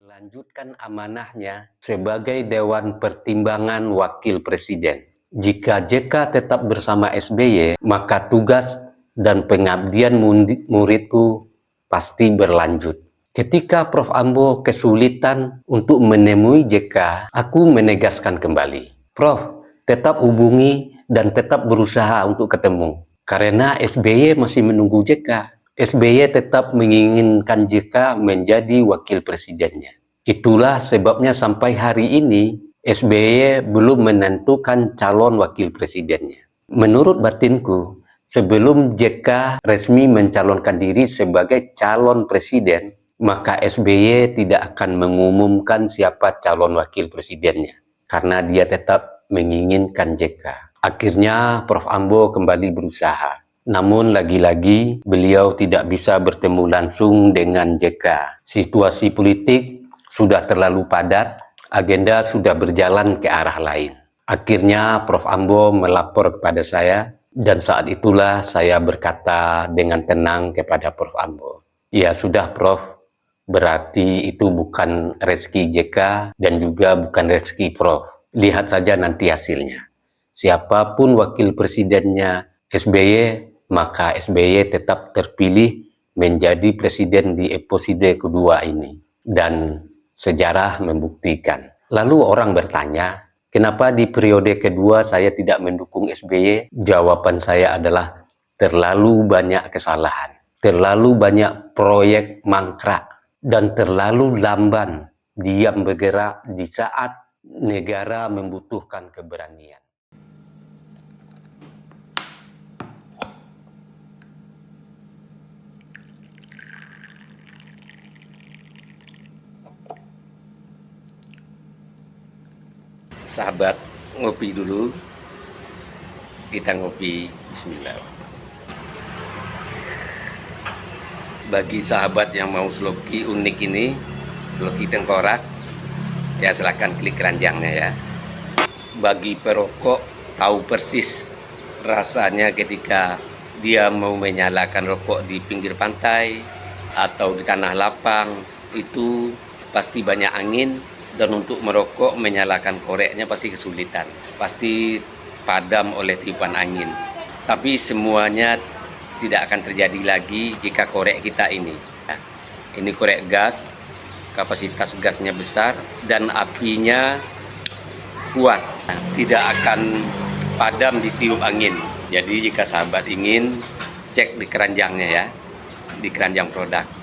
Melanjutkan amanahnya sebagai Dewan Pertimbangan Wakil Presiden. Jika JK tetap bersama SBY, maka tugas dan pengabdian muridku pasti berlanjut. Ketika Prof. Ambo kesulitan untuk menemui JK, aku menegaskan kembali, Prof, tetap hubungi dan tetap berusaha untuk ketemu. Karena SBY masih menunggu JK. SBY tetap menginginkan JK menjadi wakil presidennya. Itulah sebabnya sampai hari ini SBY belum menentukan calon wakil presidennya. Menurut batinku, sebelum JK resmi mencalonkan diri sebagai calon presiden, maka SBY tidak akan mengumumkan siapa calon wakil presidennya, karena dia tetap menginginkan JK. Akhirnya Prof. Ambo kembali berusaha. Namun lagi-lagi beliau tidak bisa bertemu langsung dengan JK. Situasi politik sudah terlalu padat, agenda sudah berjalan ke arah lain. Akhirnya Prof. Ambo melapor kepada saya, dan saat itulah saya berkata dengan tenang kepada Prof. Ambo, ya sudah Prof, berarti itu bukan rezeki JK dan juga bukan rezeki Prof. Lihat saja nanti hasilnya. Siapapun wakil presidennya SBY, maka SBY tetap terpilih menjadi presiden di episode kedua ini. Dan sejarah membuktikan. Lalu orang bertanya, kenapa di periode kedua saya tidak mendukung SBY? Jawaban saya adalah terlalu banyak kesalahan, terlalu banyak proyek mangkrak, dan terlalu lamban diam bergerak di saat negara membutuhkan keberanian. Sahabat, ngopi dulu. Kita ngopi. Bismillah. Bagi sahabat yang mau sloki unik ini, sloki tengkorak, ya silahkan klik keranjangnya ya. Bagi perokok, tahu persis rasanya ketika dia mau menyalakan rokok di pinggir pantai atau di tanah lapang, itu pasti banyak angin. Dan untuk merokok, menyalakan koreknya pasti kesulitan, pasti padam oleh tiupan angin. Tapi semuanya tidak akan terjadi lagi jika korek kita ini. Ini korek gas, kapasitas gasnya besar dan apinya kuat, tidak akan padam ditiup angin. Jadi jika sahabat ingin, cek di keranjangnya ya, di keranjang produk.